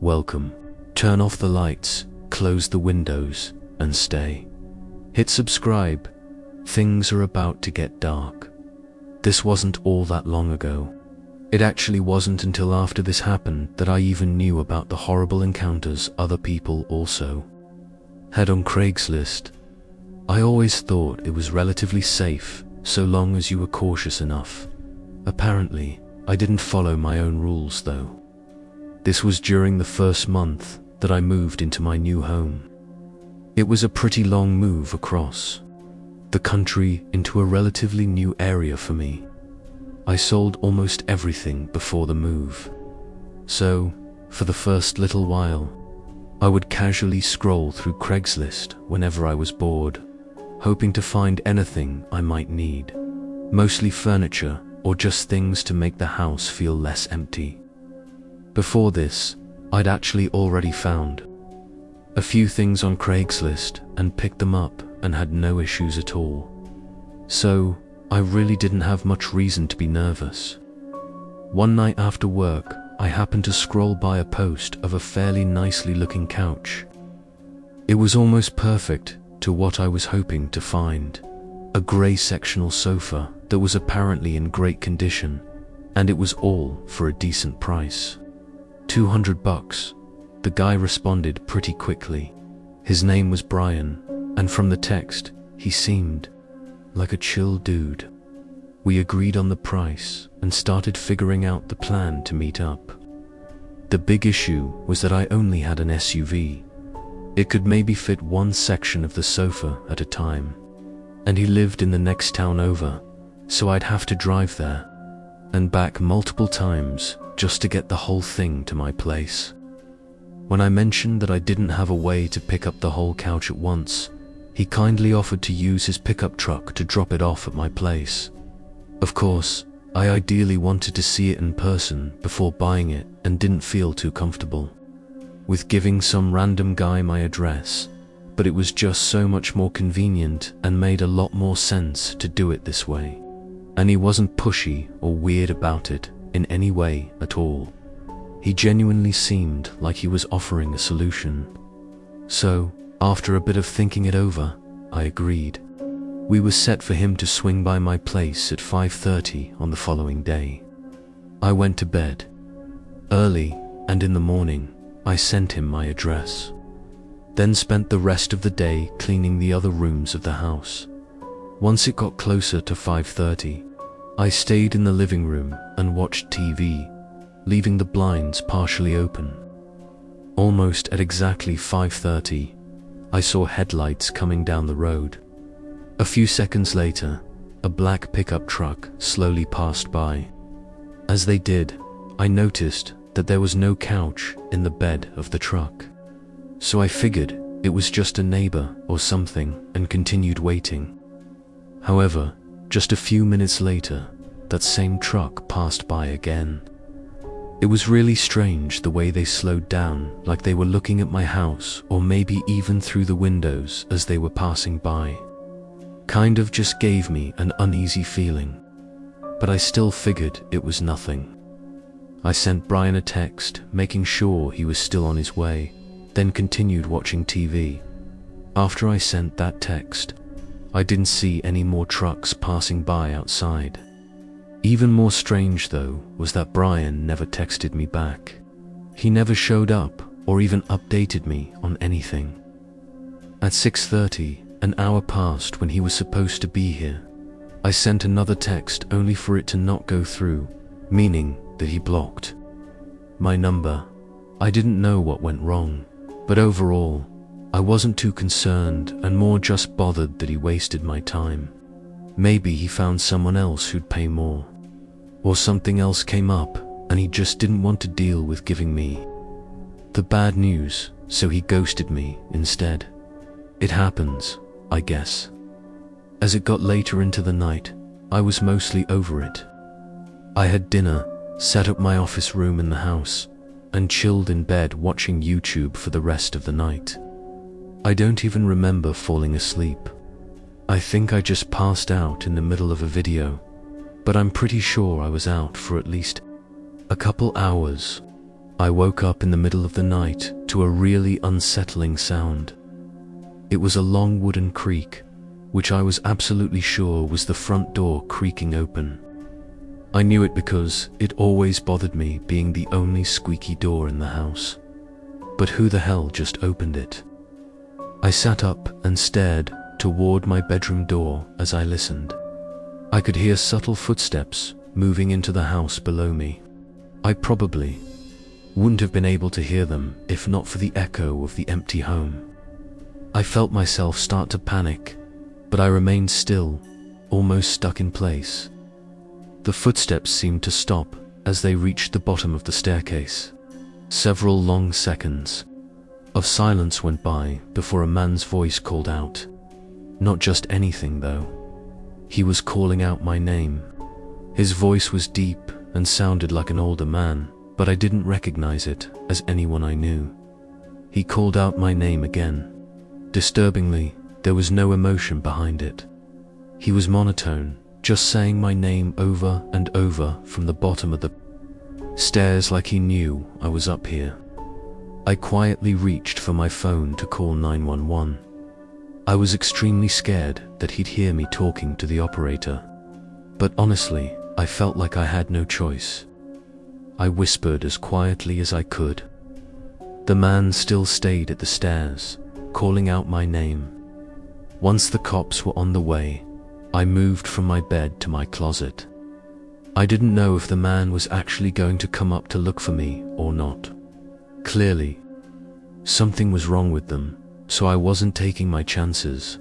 welcome. Turn off the lights, close the windows, and stay. Hit subscribe. Things are about to get dark. This wasn't all that long ago. It actually wasn't until after this happened that I even knew about the horrible encounters other people also had on Craigslist. I always thought it was relatively safe so long as you were cautious enough. Apparently, I didn't follow my own rules though. This was during the first month that I moved into my new home. It was a pretty long move across the country into a relatively new area for me. I sold almost everything before the move. So, for the first little while, I would casually scroll through Craigslist whenever I was bored, hoping to find anything I might need. Mostly furniture or just things to make the house feel less empty. Before this, I'd actually already found a few things on Craigslist and picked them up and had no issues at all. So, I really didn't have much reason to be nervous. One night after work, I happened to scroll by a post of a fairly nicely looking couch. It was almost perfect to what I was hoping to find. A grey sectional sofa that was apparently in great condition, and it was all for a decent price. $200. The guy responded pretty quickly. His name was Brian, and from the text, he seemed like a chill dude. We agreed on the price and started figuring out the plan to meet up. The big issue was that I only had an SUV. It could maybe fit one section of the sofa at a time, and he lived in the next town over, so I'd have to drive there and back multiple times just to get the whole thing to my place. When I mentioned that I didn't have a way to pick up the whole couch at once, he kindly offered to use his pickup truck to drop it off at my place. Of course, I ideally wanted to see it in person before buying it and didn't feel too comfortable with giving some random guy my address, but it was just so much more convenient and made a lot more sense to do it this way. And he wasn't pushy or weird about it in any way at all. He genuinely seemed like he was offering a solution. So, after a bit of thinking it over, I agreed. We were set for him to swing by my place at 5:30 on the following day. I went to bed early, and in the morning, I sent him my address. Then spent the rest of the day cleaning the other rooms of the house. Once it got closer to 5:30, I stayed in the living room and watched TV, leaving the blinds partially open. Almost at exactly 5:30, I saw headlights coming down the road. A few seconds later, a black pickup truck slowly passed by. As they did, I noticed that there was no couch in the bed of the truck. So I figured it was just a neighbor or something and continued waiting. However, just a few minutes later, that same truck passed by again. It was really strange the way they slowed down, like they were looking at my house or maybe even through the windows as they were passing by. Kind of just gave me an uneasy feeling, but I still figured it was nothing. I sent Brian a text, making sure he was still on his way, then continued watching TV. After I sent that text, I didn't see any more trucks passing by outside. Even more strange though was that Brian never texted me back. He never showed up or even updated me on anything. At 6:30, an hour passed when he was supposed to be here. I sent another text only for it to not go through, meaning that he blocked my number. I didn't know what went wrong, but overall, I wasn't too concerned and more just bothered that he wasted my time. Maybe he found someone else who'd pay more, or something else came up and he just didn't want to deal with giving me the bad news, so he ghosted me instead. It happens, I guess. As it got later into the night, I was mostly over it. I had dinner, set up my office room in the house, and chilled in bed watching YouTube for the rest of the night. I don't even remember falling asleep. I think I just passed out in the middle of a video, but I'm pretty sure I was out for at least a couple hours. I woke up in the middle of the night to a really unsettling sound. It was a long wooden creak, which I was absolutely sure was the front door creaking open. I knew it because it always bothered me being the only squeaky door in the house. But who the hell just opened it? I sat up and stared toward my bedroom door as I listened. I could hear subtle footsteps moving into the house below me. I probably wouldn't have been able to hear them if not for the echo of the empty home. I felt myself start to panic, but I remained still, almost stuck in place. The footsteps seemed to stop as they reached the bottom of the staircase. Several long seconds of silence went by before a man's voice called out. Not just anything, though. He was calling out my name. His voice was deep and sounded like an older man, but I didn't recognize it as anyone I knew. He called out my name again. Disturbingly, there was no emotion behind it. He was monotone, just saying my name over and over from the bottom of the stairs like he knew I was up here. I quietly reached for my phone to call 911. I was extremely scared that he'd hear me talking to the operator. But honestly, I felt like I had no choice. I whispered as quietly as I could. The man still stayed at the stairs, calling out my name. Once the cops were on the way, I moved from my bed to my closet. I didn't know if the man was actually going to come up to look for me or not. Clearly, something was wrong with them, so I wasn't taking my chances.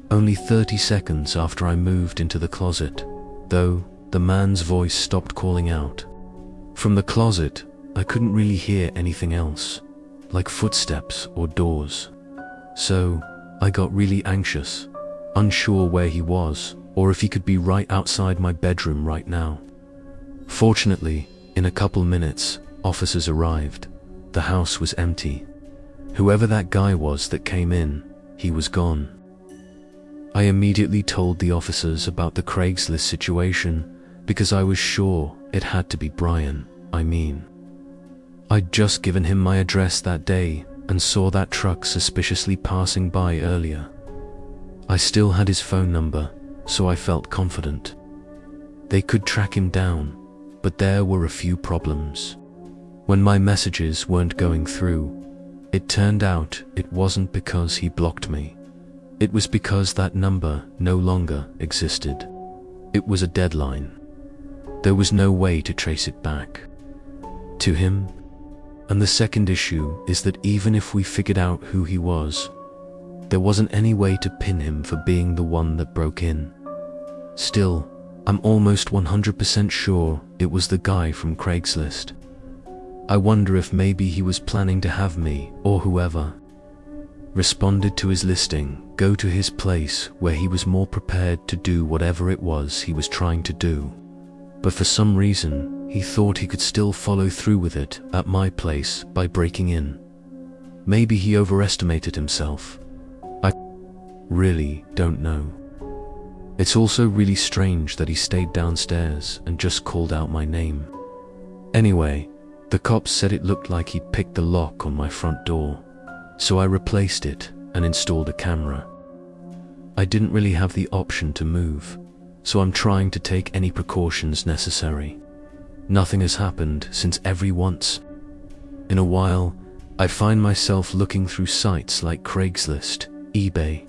Only 30 seconds after I moved into the closet, though, the man's voice stopped calling out. From the closet, I couldn't really hear anything else, like footsteps or doors. So, I got really anxious, unsure where he was, or if he could be right outside my bedroom right now. Fortunately, in a couple minutes, officers arrived. The house was empty. Whoever that guy was that came in, he was gone. I immediately told the officers about the Craigslist situation because I was sure it had to be Brian. I'd just given him my address that day and saw that truck suspiciously passing by earlier. I still had his phone number, so I felt confident. They could track him down, but there were a few problems. When my messages weren't going through, it turned out it wasn't because he blocked me. It was because that number no longer existed. It was a deadline. There was no way to trace it back to him. And the second issue is that even if we figured out who he was, there wasn't any way to pin him for being the one that broke in. Still, I'm almost 100% sure it was the guy from Craigslist. I wonder if maybe he was planning to have me, or whoever responded to his listing, go to his place where he was more prepared to do whatever it was he was trying to do. But for some reason, he thought he could still follow through with it at my place by breaking in. Maybe he overestimated himself. I really don't know. It's also really strange that he stayed downstairs and just called out my name. Anyway, the cops said it looked like he'd picked the lock on my front door, so I replaced it and installed a camera. I didn't really have the option to move, so I'm trying to take any precautions necessary. Nothing has happened since every once in a while, I find myself looking through sites like Craigslist, eBay,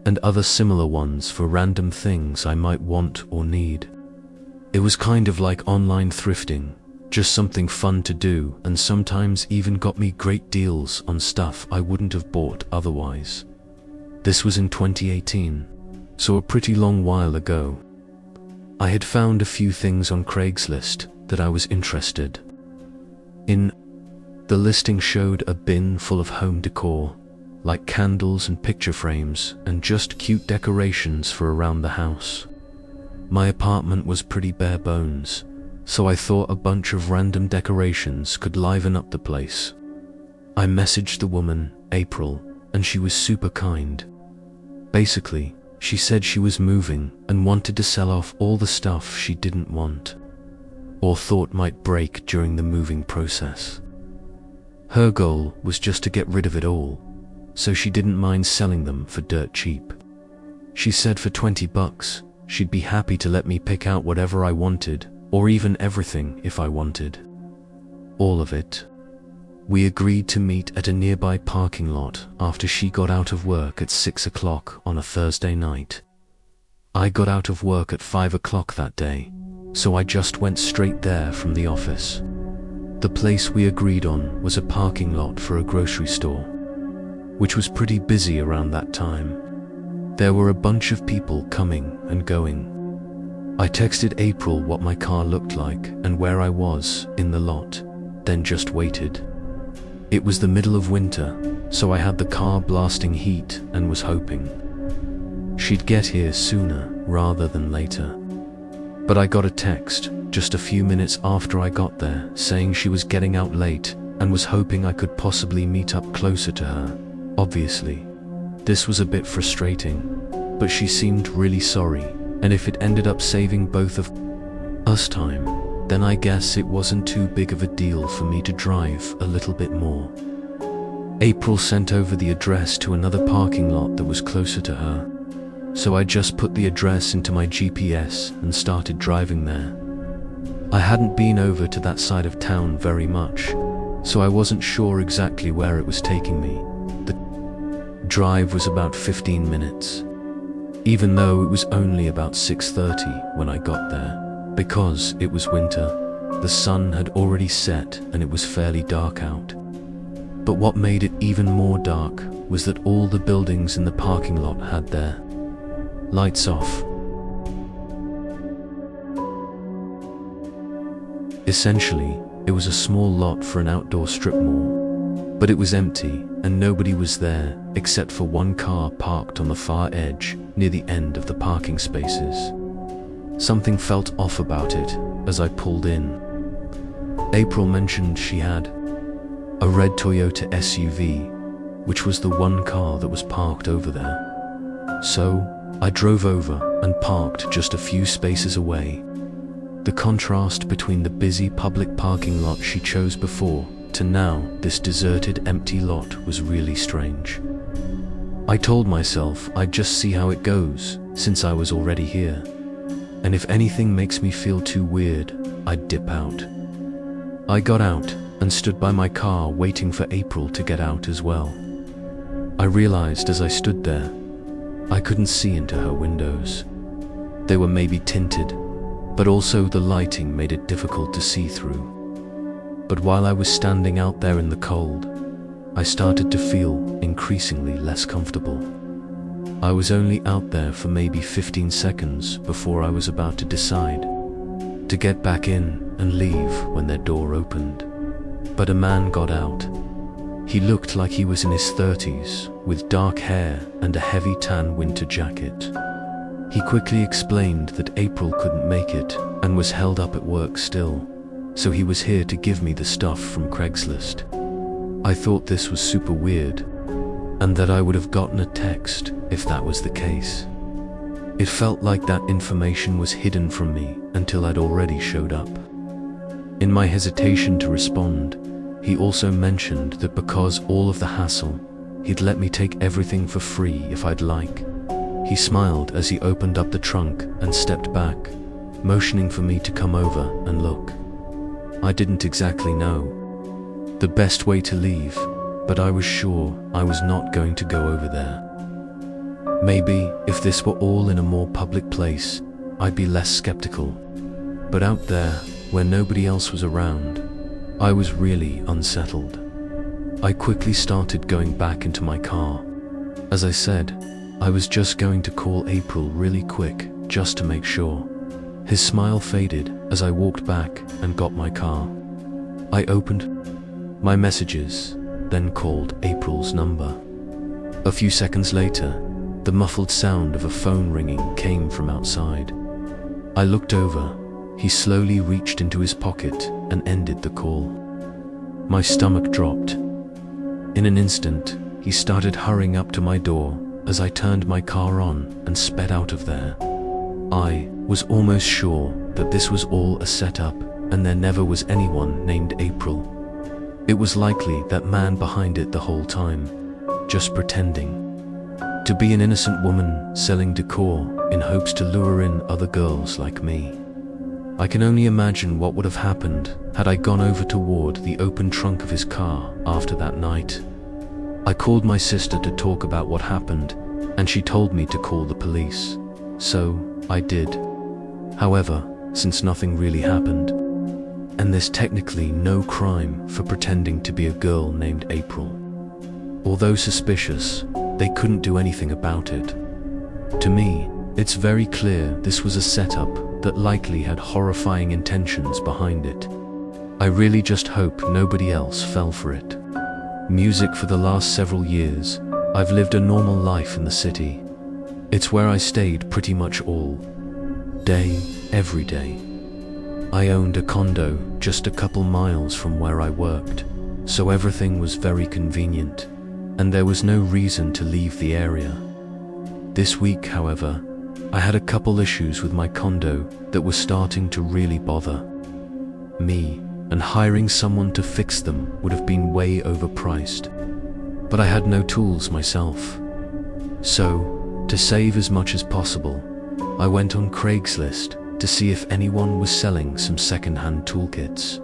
and other similar ones for random things I might want or need. It was kind of like online thrifting, just something fun to do, and sometimes even got me great deals on stuff I wouldn't have bought otherwise. This was in 2018, so a pretty long while ago. I had found a few things on Craigslist that I was interested in. The listing showed a bin full of home decor, like candles and picture frames, and just cute decorations for around the house. My apartment was pretty bare bones, so I thought a bunch of random decorations could liven up the place. I messaged the woman, April, and she was super kind. Basically, she said she was moving and wanted to sell off all the stuff she didn't want or thought might break during the moving process. Her goal was just to get rid of it all, so she didn't mind selling them for dirt cheap. She said for $20, she'd be happy to let me pick out whatever I wanted, or even everything if I wanted. All of it. We agreed to meet at a nearby parking lot after she got out of work at 6 o'clock on a Thursday night. I got out of work at 5 o'clock that day, so I just went straight there from the office. The place we agreed on was a parking lot for a grocery store, which was pretty busy around that time. There were a bunch of people coming and going. I texted April what my car looked like and where I was in the lot, then just waited. It was the middle of winter, so I had the car blasting heat and was hoping she'd get here sooner rather than later. But I got a text just a few minutes after I got there saying she was getting out late and was hoping I could possibly meet up closer to her. Obviously, this was a bit frustrating, but she seemed really sorry, and if it ended up saving both of us time, then I guess it wasn't too big of a deal for me to drive a little bit more. April sent over the address to another parking lot that was closer to her, so I just put the address into my GPS and started driving there. I hadn't been over to that side of town very much, so I wasn't sure exactly where it was taking me. The drive was about 15 minutes, even though it was only about 6:30 when I got there. Because it was winter, the sun had already set and it was fairly dark out. But what made it even more dark was that all the buildings in the parking lot had their lights off. Essentially, it was a small lot for an outdoor strip mall, but it was empty and nobody was there except for one car parked on the far edge near the end of the parking spaces. Something felt off about it as I pulled in. April mentioned she had a red Toyota SUV, which was the one car that was parked over there. So I drove over and parked just a few spaces away. The contrast between the busy public parking lot she chose before to now this deserted empty lot was really strange. I told myself I'd just see how it goes since I was already here. And if anything makes me feel too weird, I'd dip out. I got out and stood by my car waiting for April to get out as well. I realized as I stood there, I couldn't see into her windows. They were maybe tinted, but also the lighting made it difficult to see through. But while I was standing out there in the cold, I started to feel increasingly less comfortable. I was only out there for maybe 15 seconds before I was about to decide to get back in and leave when their door opened. But a man got out. He looked like he was in his 30s, with dark hair and a heavy tan winter jacket. He quickly explained that April couldn't make it and was held up at work still, so he was here to give me the stuff from Craigslist. I thought this was super weird, and that I would have gotten a text if that was the case. It felt like that information was hidden from me until I'd already showed up. In my hesitation to respond, he also mentioned that because all of the hassle, he'd let me take everything for free if I'd like. He smiled as he opened up the trunk and stepped back, motioning for me to come over and look. I didn't exactly know the best way to leave, but I was sure I was not going to go over there. Maybe if this were all in a more public place, I'd be less skeptical. But out there, where nobody else was around, I was really unsettled. I quickly started going back into my car. As I said, I was just going to call April really quick, just to make sure. His smile faded as I walked back and got my car. I opened my messages, then called April's number. A few seconds later, the muffled sound of a phone ringing came from outside. I looked over. He slowly reached into his pocket and ended the call. My stomach dropped. In an instant, he started hurrying up to my door as I turned my car on and sped out of there. I was almost sure that this was all a setup and there never was anyone named April. It was likely that man behind it the whole time, just pretending to be an innocent woman selling decor in hopes to lure in other girls like me. I can only imagine what would have happened had I gone over toward the open trunk of his car after that night. I called my sister to talk about what happened, and she told me to call the police. So I did. However, since nothing really happened, and there's technically no crime for pretending to be a girl named April, although suspicious, they couldn't do anything about it. To me, it's very clear this was a setup that likely had horrifying intentions behind it. I really just hope nobody else fell for it. Music for the last several years, I've lived a normal life in the city. It's where I stayed pretty much all day, every day. I owned a condo just a couple miles from where I worked, so everything was very convenient, and there was no reason to leave the area. This week, however, I had a couple issues with my condo that were starting to really bother me, and hiring someone to fix them would have been way overpriced. But I had no tools myself. So, to save as much as possible, I went on Craigslist to see if anyone was selling some second-hand toolkits.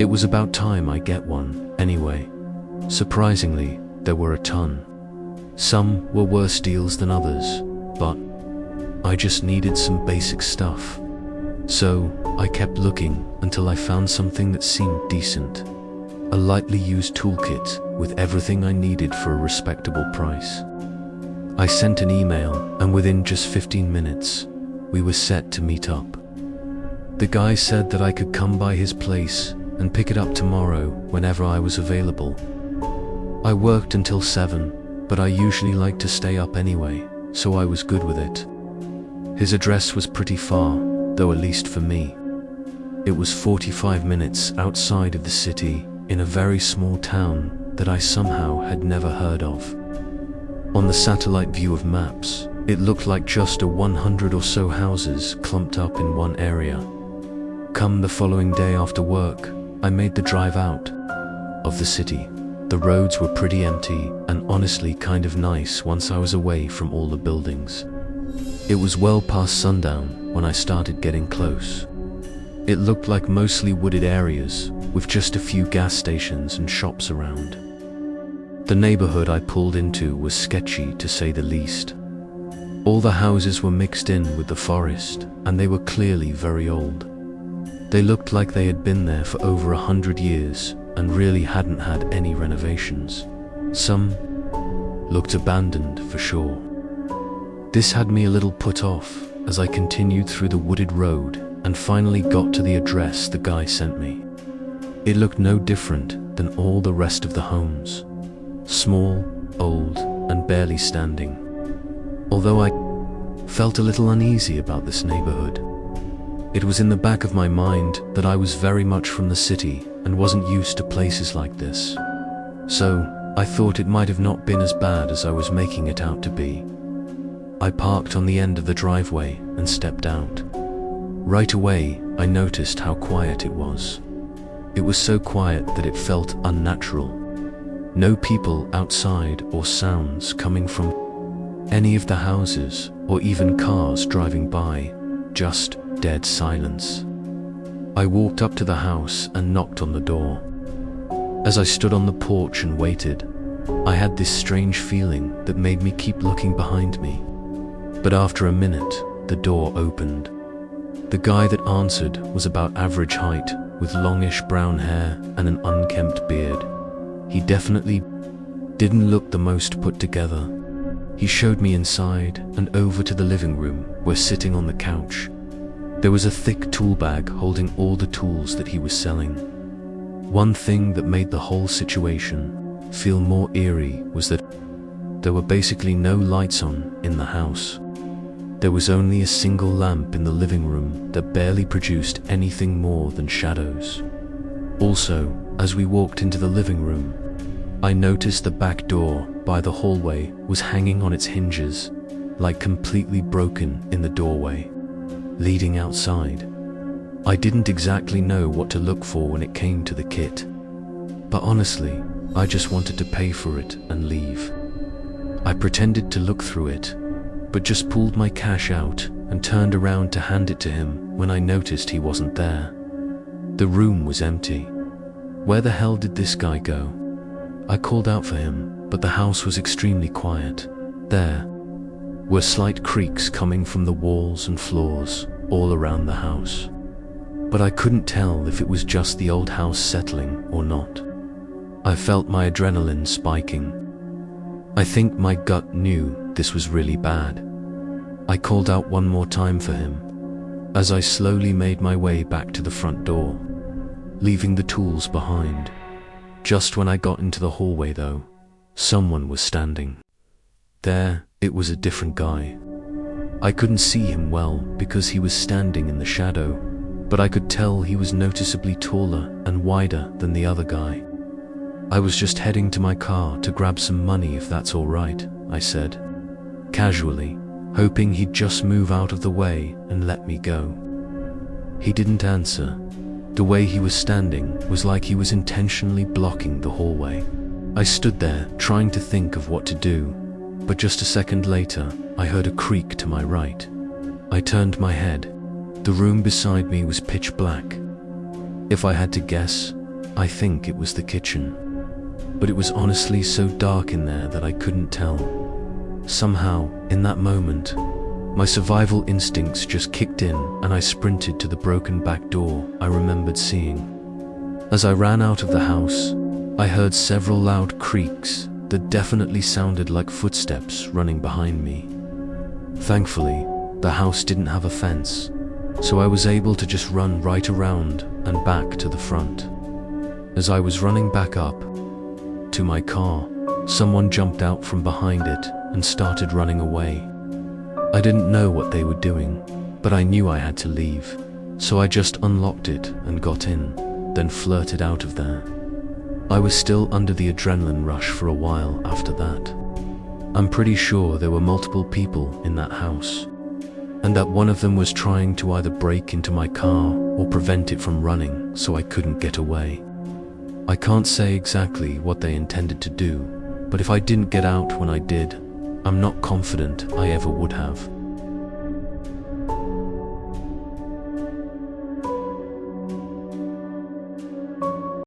It was about time I get one, anyway. Surprisingly, there were a ton. Some were worse deals than others, but I just needed some basic stuff. So, I kept looking until I found something that seemed decent. A lightly used toolkit with everything I needed for a respectable price. I sent an email, and within just 15 minutes, we were set to meet up. The guy said that I could come by his place and pick it up tomorrow whenever I was available. I worked until 7, but I usually like to stay up anyway, so I was good with it. His address was pretty far, though at least for me. It was 45 minutes outside of the city in a very small town that I somehow had never heard of. On the satellite view of maps, it looked like just a 100 or so houses clumped up in one area. Come the following day after work, I made the drive out of the city. The roads were pretty empty and honestly kind of nice once I was away from all the buildings. It was well past sundown when I started getting close. It looked like mostly wooded areas with just a few gas stations and shops around. The neighborhood I pulled into was sketchy to say the least. All the houses were mixed in with the forest, and they were clearly very old. They looked like they had been there for over 100 years and really hadn't had any renovations. Some looked abandoned for sure. This had me a little put off as I continued through the wooded road and finally got to the address the guy sent me. It looked no different than all the rest of the homes. Small, old, and barely standing. Although I felt a little uneasy about this neighborhood. It was in the back of my mind that I was very much from the city and wasn't used to places like this. So, I thought it might have not been as bad as I was making it out to be. I parked on the end of the driveway and stepped out. Right away, I noticed how quiet it was. It was so quiet that it felt unnatural. No people outside or sounds coming from any of the houses or even cars driving by, just dead silence. I walked up to the house and knocked on the door. As I stood on the porch and waited, I had this strange feeling that made me keep looking behind me. But after a minute, the door opened. The guy that answered was about average height, with longish brown hair and an unkempt beard. He definitely didn't look the most put together. He showed me inside and over to the living room, where sitting on the couch, there was a thick tool bag holding all the tools that he was selling. One thing that made the whole situation feel more eerie was that there were basically no lights on in the house. There was only a single lamp in the living room that barely produced anything more than shadows. Also, as we walked into the living room, I noticed the back door by the hallway was hanging on its hinges, like completely broken in the doorway, leading outside. I didn't exactly know what to look for when it came to the kit. But honestly, I just wanted to pay for it and leave. I pretended to look through it, but just pulled my cash out and turned around to hand it to him when I noticed he wasn't there. The room was empty. Where the hell did this guy go? I called out for him, but the house was extremely quiet. There were slight creaks coming from the walls and floors all around the house, but I couldn't tell if it was just the old house settling or not. I felt my adrenaline spiking. I think my gut knew this was really bad. I called out one more time for him as I slowly made my way back to the front door, leaving the tools behind. Just when I got into the hallway though, someone was standing there. It was a different guy. I couldn't see him well because he was standing in the shadow, but I could tell he was noticeably taller and wider than the other guy. I was just heading to my car to grab some money if that's all right, I said, casually, hoping he'd just move out of the way and let me go. He didn't answer. The way he was standing was like he was intentionally blocking the hallway. I stood there trying to think of what to do, but just a second later, I heard a creak to my right. I turned my head. The room beside me was pitch black. If I had to guess, I think it was the kitchen. But it was honestly so dark in there that I couldn't tell. Somehow, in that moment, my survival instincts just kicked in and I sprinted to the broken back door I remembered seeing. As I ran out of the house, I heard several loud creaks that definitely sounded like footsteps running behind me. Thankfully, the house didn't have a fence, so I was able to just run right around and back to the front. As I was running back up to my car, someone jumped out from behind it and started running away. I didn't know what they were doing, but I knew I had to leave, so I just unlocked it and got in, then flirted out of there. I was still under the adrenaline rush for a while after that. I'm pretty sure there were multiple people in that house, and that one of them was trying to either break into my car or prevent it from running so I couldn't get away. I can't say exactly what they intended to do, but if I didn't get out when I did, I'm not confident I ever would have.